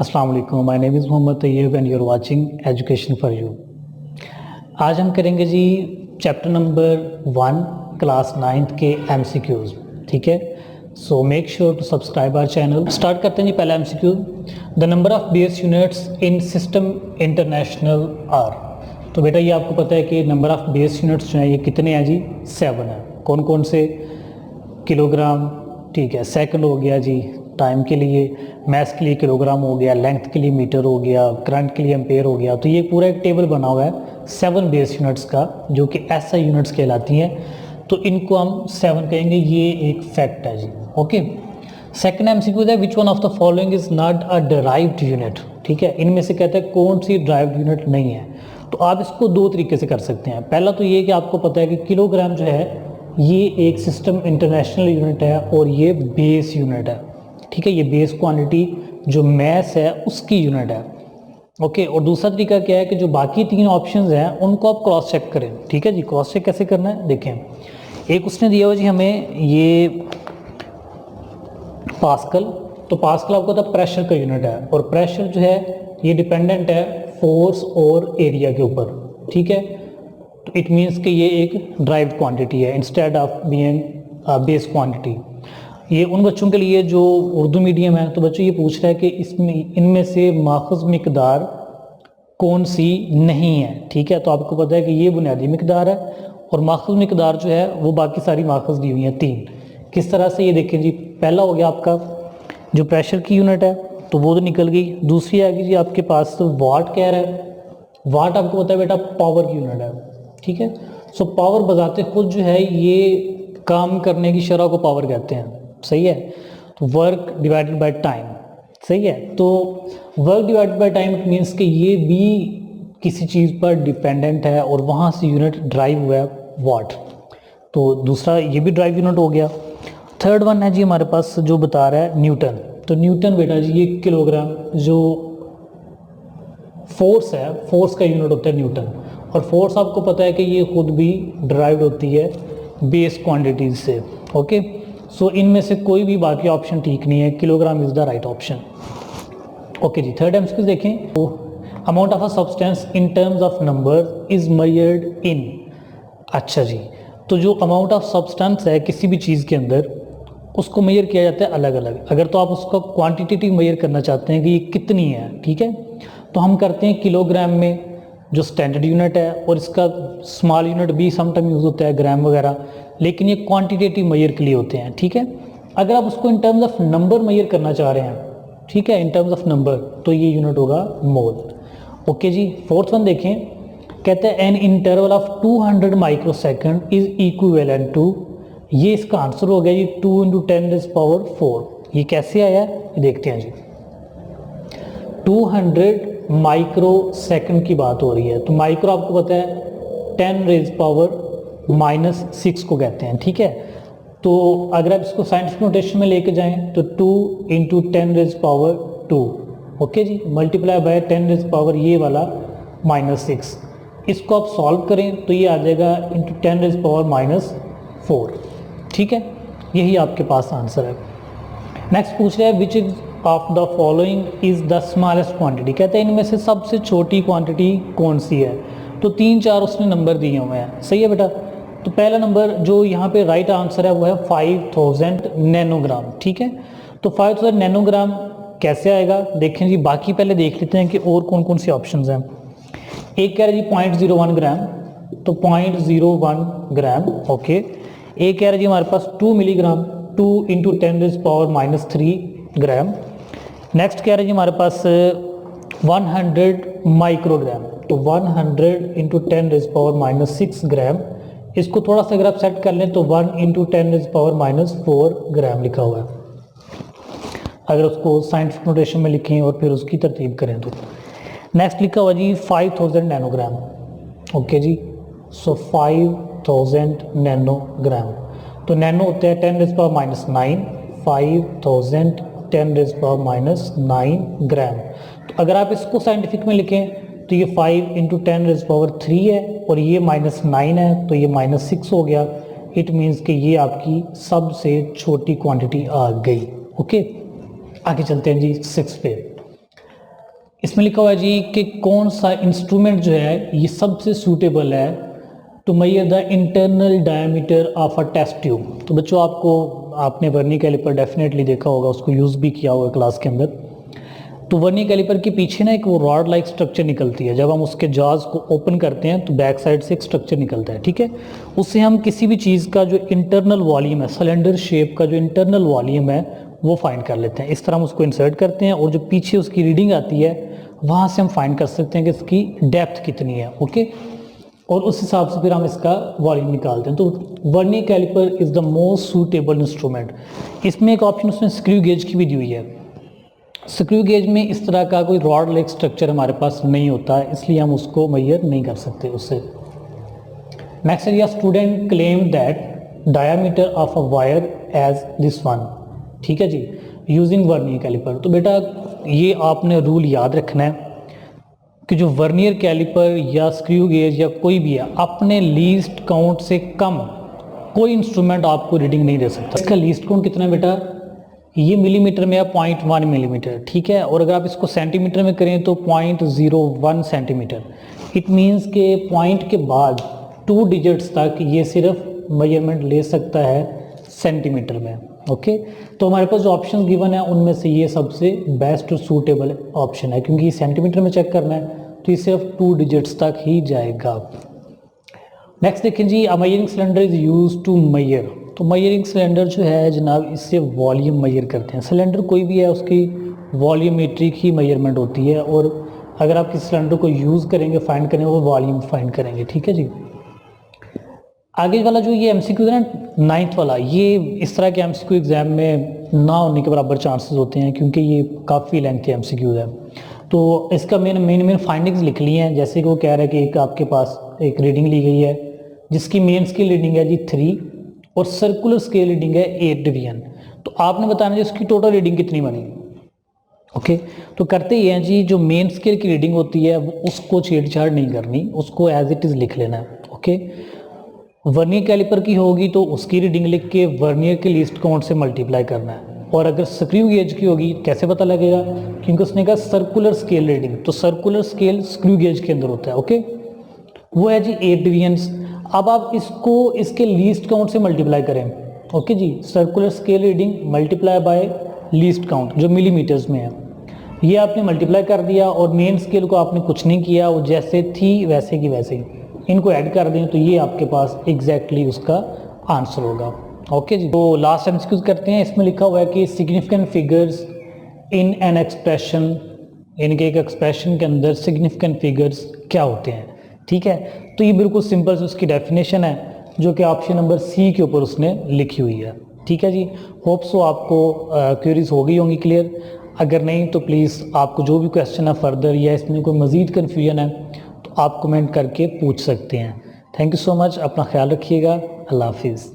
अस्सलाम वालेकुम, my name is Mohammad Tayyab and you are watching education for you. आज हम करेंगे जी चैप्टर नंबर 1 क्लास 9th के एमसीक्यूज़। ठीक है, so make sure to subscribe our channel. Start करते हैं जी पहला MCQ. The number of base units in system international are. तो बेटा ये आपको पता है कि नंबर ऑफ बेस यूनिट्स जो हैं ये कितने हैं जी? 7 है। कौन कौन से? किलोग्राम, ठीक है, सेकंड हो गया जी टाइम के लिए, मैस के लिए किलोग्राम हो गया, लेंथ के लिए मीटर हो गया, करंट के लिए एम्पेयर हो गया। तो ये पूरा एक टेबल बना हुआ है 7 बेस यूनिट्स का, जो कि एसआई यूनिट्स कहलाती हैं। तो इनको हम 7 कहेंगे, ये एक फैक्ट है जी। ओके, सेकंड एमसीक्यू है which one of the following is not a derived unit. ठीक है, इनमें से कहते हैं कौन सी डिराइव्ड यूनिट नहीं है। तो आप इसको दो तरीके से कर सकते हैं। पहला तो ये कि आपको पता है कि किलोग्राम जो है ये एक सिस्टम इंटरनेशनल यूनिट है और ये बेस यूनिट है। ठीक है, ये बेस क्वांटिटी जो मैस है उसकी यूनिट है। ओके, और दूसरा तरीका क्या है कि जो बाकी 3 ऑप्शंस हैं उनको आप क्रॉस चेक करें। ठीक है जी, क्रॉस चेक कैसे करना है देखें। एक उसने दिया हुआ जी हमें ये पास्कल। तो पास्कल आपको पता है प्रेशर का यूनिट है, और प्रेशर जो है ये डिपेंडेंट है फोर्स और एरिया के ऊपर। ठीक है, तो इट मीन्स कि ये एक ड्राइव्ड क्वांटिटी है instead of being base quantity. ये उन बच्चों के लिए जो उर्दू मीडियम है, तो बच्चों ये पूछ रहा है कि इसमें इनमें से माखुज़ मिकदार कौन सी नहीं है। ठीक है, तो आपको पता है कि ये बुनियादी मिकदार है और माखुज़ मिकदार जो है वो बाकी सारी माखुज़ दी हुई हैं 3। किस तरह से ये देखें जी। पहला हो गया आपका जो प्रेशर की यूनिट है, तो वो तो निकल गई। दूसरी आएगी जी आपके पास तो वाट कह रहा है। वाट आपको पता है बेटा पावर की यूनिट है। ठीक है, सो पावर बजाते खुद जो है ये काम करने की शरह को पावर कहते हैं। सही है, तो वर्क डिवाइडेड बाय टाइम। सही है, तो work divided by time it means कि ये भी किसी चीज़ पर डिपेंडेंट है और वहाँ से यूनिट ड्राइव हुआ है वाट। तो दूसरा ये भी ड्राइव यूनिट हो गया। थर्ड वन है जी हमारे पास जो बता रहा है न्यूटन। तो न्यूटन बेटा जी ये किलोग्राम जो फोर्स है, फोर्स का यूनिट होता है न्यूटन। और फोर्स आपको पता है कि ये खुद भी ड्राइव्ड होती है बेस क्वांटिटीज से। ओके, सो इनमें से कोई भी बाकी ऑप्शन ठीक नहीं है, kilogram is the right option. Okay जी, थर्ड एमसीक्यू देखें। तो amount of a substance in terms of number is measured in. अच्छा जी, तो जो अमाउंट ऑफ सब्सटेंस है किसी भी चीज़ के अंदर, उसको मेजर किया जाता है अलग अलग। अगर तो आप उसका क्वांटिटेटिव मेजर करना चाहते हैं कि ये कितनी है, ठीक है, तो हम करते हैं किलोग्राम में जो स्टैंडर्ड यूनिट है, और इसका स्मॉल यूनिट भी समटाइम यूज़ होता है ग्राम वगैरह, लेकिन ये क्वांटिटेटिव मेजर के लिए होते हैं। ठीक है, अगर आप उसको in terms of number measure करना चाह रहे हैं, ठीक है, इन टर्म्स ऑफ नंबर, तो ये यूनिट होगा मोल। ओके जी, फोर्थ वन देखें। कहते हैं an interval of 200 microsecond is equivalent to. ये इसका आंसर हो गया जी 2 × 10⁴। ये कैसे आया ये देखते हैं जी। 200 माइक्रो सेकंड की बात हो रही है, तो माइक्रो आपको पता है 10⁻⁻6 को कहते हैं। ठीक है, तो अगर आप इसको साइंटिफिक नोटेशन में लेके जाएं तो 2 × 10⁻²। ओके जी, मल्टीप्लाई बाय 10⁻, ये वाला -6। इसको आप सॉल्व करें तो ये आ जाएगा × 10⁻⁻4। ठीक है, यही आपके पास आंसर है। नेक्स्ट पूछ रहा है which is of the following is the smallest quantity. कहते हैं इनमें से सबसे छोटी क्वांटिटी कौन सी है। तो 3-4 उसने नंबर दिए हुए हैं। सही है बेटा, तो पहला नंबर जो यहाँ पे राइट आंसर है वो है 5000 नैनोग्राम। ठीक है, तो 5000 नैनोग्राम कैसे आएगा देखें जी। बाकी पहले देख लेते हैं कि और कौन कौन से ऑप्शंस हैं। एक कह रहे जी 0.01 ग्राम, तो 0.01 ग्राम। ओके, एक कह रहे जी हमारे पास 2 मिलीग्राम, 2 × 10⁻³ ग्राम। नेक्स्ट कह रहे जी हमारे पास 100 माइक्रोग्राम, तो 100 × 10⁻⁻6 ग्राम। इसको थोड़ा सा अगर आप सेट कर लें तो 1 × 10⁻⁴ ग्राम लिखा हुआ है, अगर उसको साइंटिफिक नोटेशन में लिखें और फिर उसकी तरतीब करें तो। नेक्स्ट लिखा हुआ जी 5000 नैनोग्राम। ओके जी, सो 5000 नैनोग्राम, तो नैनो होते हैं 10⁻⁹, 5000 10⁻⁹ ग्राम। तो अगर आप इसको साइंटिफिक में लिखें तो ये 5 × 10⁻³ है और ये -9 है, तो ये -6 हो गया। इट मीन्स कि ये आपकी सबसे छोटी क्वांटिटी आ गई। ओके, आगे चलते हैं जी 6 पे। इसमें लिखा हुआ है जी कि कौन सा इंस्ट्रूमेंट जो है ये सबसे सूटेबल है to measure the internal diameter of a test tube. तो बच्चों आपने वर्नियर कैलिपर डेफिनेटली देखा होगा, उसको यूज़ भी किया होगा क्लास के अंदर। तो वर्नियर कैलिपर के पीछे ना एक वो रॉड लाइक स्ट्रक्चर निकलती है, जब हम उसके जॉज को ओपन करते हैं तो बैक साइड से एक स्ट्रक्चर निकलता है, ठीक है। उससे हम किसी भी चीज़ का जो इंटरनल वॉल्यूम है, सिलेंडर शेप का जो इंटरनल वॉल्यूम है वो फाइंड कर लेते हैं। इस तरह हम उसको इंसर्ट करते हैं और जो पीछे उसकी रीडिंग आती है वहाँ से हम फाइंड कर सकते हैं कि इसकी डेप्थ कितनी है, ओके। और उस हिसाब से फिर हम इसका वॉल्यूम निकालते हैं। तो vernier calliper is the most suitable instrument. इसमें एक ऑप्शन उसमें स्क्रू गेज की भी दी हुई है। स्क्रू गेज में इस तरह का कोई रॉड लाइक स्ट्रक्चर हमारे पास नहीं होता है, इसलिए हम उसको मेजर नहीं कर सकते उससे। नेक्स्ट है, student claim that diameter of a wire as this one, ठीक है जी, यूजिंग वर्नियर कैलिपर। तो बेटा ये आपने रूल याद रखना है कि जो वर्नियर कैलिपर या स्क्रू गेज या कोई भी है, अपने लीस्ट काउंट से कम कोई इंस्ट्रूमेंट आपको रीडिंग नहीं दे सकता। इसका लीस्ट काउंट कितना है बेटा, ये मिलीमीटर में है 0.1 मिलीमीटर, ठीक है। और अगर आप इसको सेंटीमीटर में करें तो 0.01 सेंटीमीटर। इट मीन्स के पॉइंट के बाद 2 डिजिट्स तक ये सिर्फ मेजरमेंट ले सकता है सेंटीमीटर में, ओके। तो हमारे पास जो ऑप्शन गिवन है उनमें से ये सबसे बेस्ट और सूटेबल ऑप्शन है, क्योंकि सेंटीमीटर में चेक करना है तो ये सिर्फ 2 डिजिट्स तक ही जाएगा। नेक्स्ट देखें जी, uh measuring cylinder is use to measure. तो मेजरिंग सिलेंडर जो है जनाब, इससे वॉल्यूम मेजर करते हैं। सिलेंडर कोई भी है उसकी वॉल्यूमेट्रिक ही मेजरमेंट होती है, और अगर आप किसी सिलेंडर को यूज़ करेंगे, फाइंड करेंगे, वो वॉल्यूम फाइंड करेंगे, ठीक है जी। आगे वाला जो ये एमसीक्यू है ना 9th वाला, ये इस तरह के एमसीक्यू एग्जाम में ना होने के बराबर चांसेस होते हैं, क्योंकि ये काफ़ी लेंथी एमसीक्यू है। तो इसका मेन फाइंडिंग्स लिख ली हैं। जैसे कि वो कह रहा है कि एक आपके पास एक रीडिंग ली गई है जिसकी मेन स्केल रीडिंग है जी 3 और सर्कुलर स्केल रीडिंग है 8 डिवीजन। तो आपने बताना जी उसकी टोटल रीडिंग कितनी बनी, ओके। तो करते ही हैं जी, जो मेन स्केल की रीडिंग होती है वो उसको छेड़छाड़ नहीं करनी, उसको एज इट इज़ लिख लेना है, ओके। वर्नियर कैलिपर की होगी तो उसकी रीडिंग लिख के वर्नियर के लीस्ट काउंट से मल्टीप्लाई करना है। और अगर स्क्रू गेज की होगी कैसे पता लगेगा, क्योंकि उसने कहा सर्कुलर स्केल रीडिंग, तो सर्कुलर स्केल स्क्रू गेज के अंदर होता है, ओके। वो है जी 8 डिवीजन्स। अब आप इसको इसके लीस्ट काउंट से मल्टीप्लाई करें, ओके जी। Circular scale reading multiply by least count जो मिलीमीटर्स में है, ये आपने मल्टीप्लाई कर दिया, और मेन स्केल को आपने कुछ नहीं किया, वो जैसे थी वैसे की वैसे इनको ऐड कर दें तो ये आपके पास एग्जैक्टली उसका आंसर होगा, ओके जी। तो लास्ट एमसीक्यूज करते हैं। इसमें लिखा हुआ है कि significant figures in an expression, इनके एक एक्सप्रेशन के अंदर सिग्निफिकेंट फिगर्स क्या होते हैं, ठीक है। तो ये बिल्कुल सिंपल से उसकी डेफिनेशन है जो कि ऑप्शन नंबर सी के ऊपर उसने लिखी हुई है, ठीक है जी। होप सो आपको क्वेरीज हो गई होंगी क्लियर। अगर नहीं तो प्लीज़ आपको जो भी क्वेश्चन है फर्दर या इसमें कोई मज़ीद कन्फ्यूजन है तो आप कमेंट करके पूछ सकते हैं। थैंक यू सो मच, अपना ख्याल रखिएगा, अल्लाह हाफिज़।